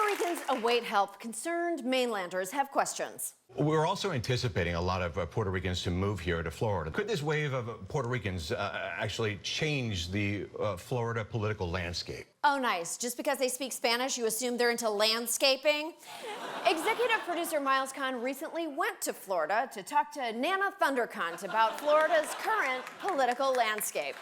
Ricans await help. Concerned mainlanders have questions. We're also anticipating a lot of Puerto Ricans to move here to Florida. Could this wave of Puerto Ricans actually change the Florida political landscape? Oh, nice. Just because they speak Spanish, you assume they're into landscaping? Executive producer Miles Kahn recently went to Florida to talk to Nana Thundercunt about Florida's current political landscape.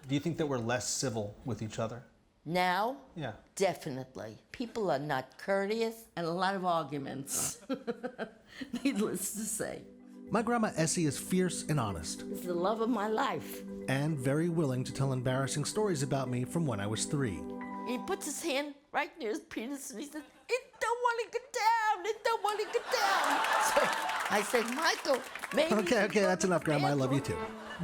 Do you think that we're less civil with each other? Now? Yeah. Definitely. People are not courteous and a lot of arguments. Needless to say. My grandma Essie is fierce and honest. It's the love of my life. And very willing to tell embarrassing stories about me from when I was 3. He puts his hand right near his penis and he says, "It don't want to go down, it don't want to go down." So I said, Michael, maybe... Okay, that's enough, Grandma. I love you too.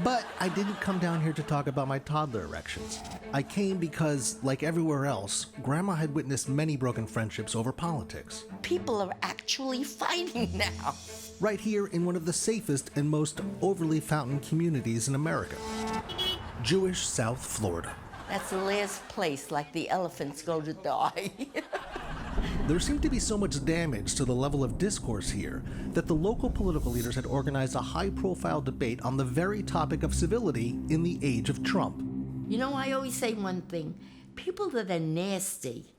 But I didn't come down here to talk about my toddler erections. I came because, like everywhere else, Grandma had witnessed many broken friendships over politics. People are actually fighting now. Right here in one of the safest and most overly fountain communities in America, Jewish South Florida. That's the last place like the elephants go to die. There seemed to be so much damage to the level of discourse here that the local political leaders had organized a high-profile debate on the very topic of civility in the age of Trump. You know, I always say one thing. People that are nasty,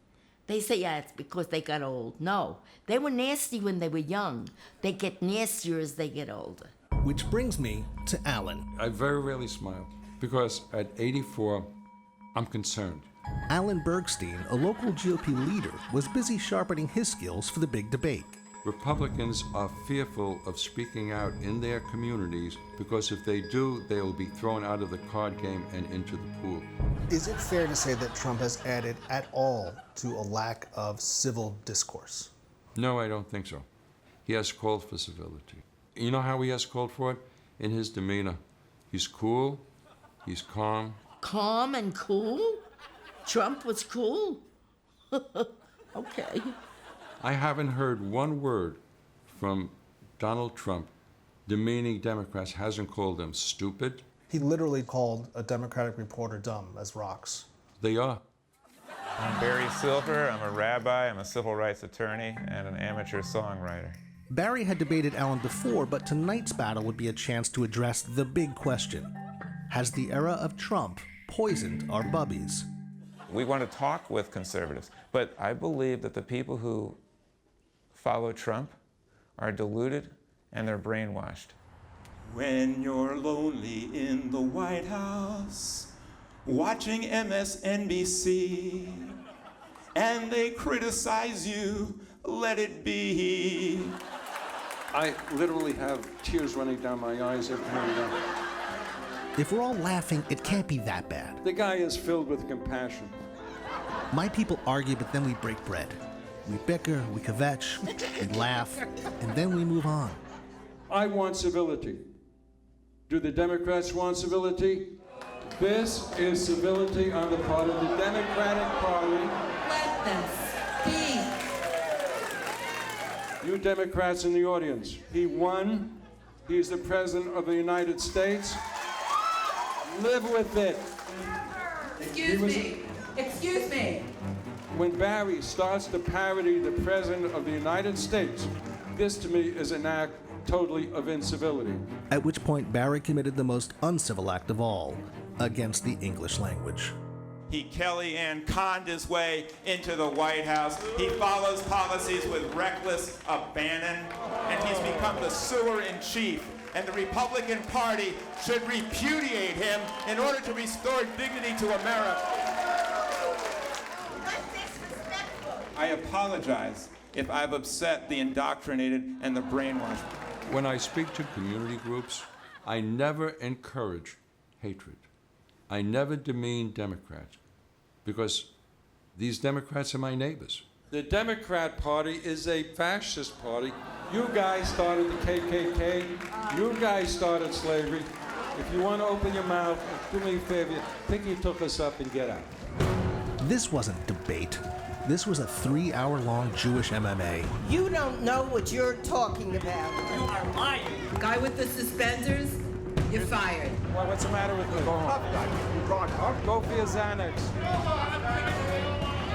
they say, yeah, it's because they got old. No, they were nasty when they were young. They get nastier as they get older. Which brings me to Alan. I very rarely smile because at 84, I'm concerned. Alan Bergstein, a local GOP leader, was busy sharpening his skills for the big debate. Republicans are fearful of speaking out in their communities because if they do, they will be thrown out of the card game and into the pool. Is it fair to say that Trump has added at all to a lack of civil discourse? No, I don't think so. He has called for civility. You know how he has called for it? In his demeanor. He's cool, he's calm. Calm and cool? Trump was cool? Okay. I haven't heard one word from Donald Trump demeaning Democrats, hasn't called them stupid. He literally called a Democratic reporter dumb as rocks. They are. I'm Barry Silver. I'm a rabbi, I'm a civil rights attorney, and an amateur songwriter. Barry had debated Alan before, but tonight's battle would be a chance to address the big question. Has the era of Trump poisoned our bubbies? We want to talk with conservatives, but I believe that the people who follow Trump are deluded and they're brainwashed. When you're lonely in the White House, watching MSNBC, and they criticize you, let it be. I literally have tears running down my eyes every time he does. If we're all laughing, it can't be that bad. The guy is filled with compassion. My people argue, but then we break bread. We bicker, we kvetch, we laugh, and then we move on. I want civility. Do the Democrats want civility? This is civility on the part of the Democratic Party. Let them speak. You Democrats in the audience, he won. He's the President of the United States. Live with it. Excuse me. When Barry starts to parody the President of the United States, this to me is an act totally of incivility. At which point Barry committed the most uncivil act of all, against the English language. He Kellyanne conned his way into the White House. He follows policies with reckless abandon, and he's become the sewer-in-chief. And the Republican Party should repudiate him in order to restore dignity to America. I apologize if I've upset the indoctrinated and the brainwashed. When I speak to community groups, I never encourage hatred. I never demean Democrats because these Democrats are my neighbors. The Democrat Party is a fascist party. You guys started the KKK. You guys started slavery. If you want to open your mouth, do me a favor, pick your tuchus up and get out. This wasn't debate. This was a 3-hour-long Jewish MMA. You don't know what you're talking about. You are lying. Guy with the suspenders, you're fired. Well, what's the matter with you? Go home. Go for your Xanax.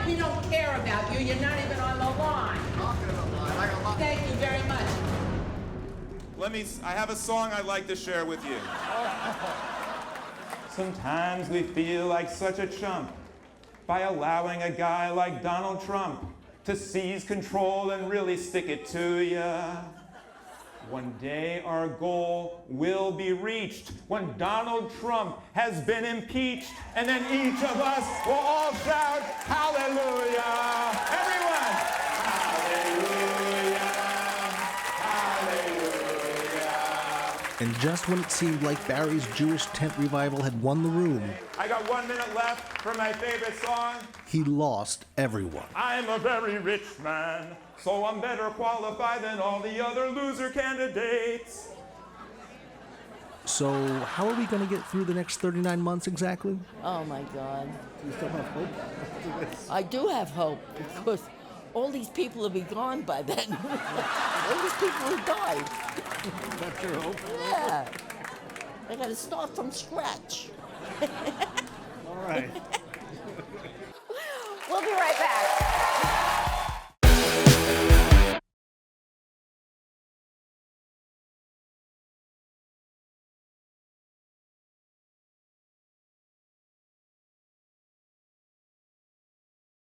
we don't care about you. You're not even on the line. Thank you very much. I have a song I'd like to share with you. Sometimes we feel like such a chump by allowing a guy like Donald Trump to seize control and really stick it to ya. One day our goal will be reached when Donald Trump has been impeached, and then each of us will all shout, hallelujah! Everyone! Hallelujah! Hallelujah! And just when it seemed like Barry's Jewish tent revival had won the room, I got 1 minute left for my favorite song. he lost everyone. I'm a very rich man, so I'm better qualified than all the other loser candidates. So, how are we going to get through the next 39 months exactly? Oh my God. You still have hope? I do have hope because all these people will be gone by then. All these people will die. That's your hope? Yeah. I gotta start from scratch. All right. We'll be right back.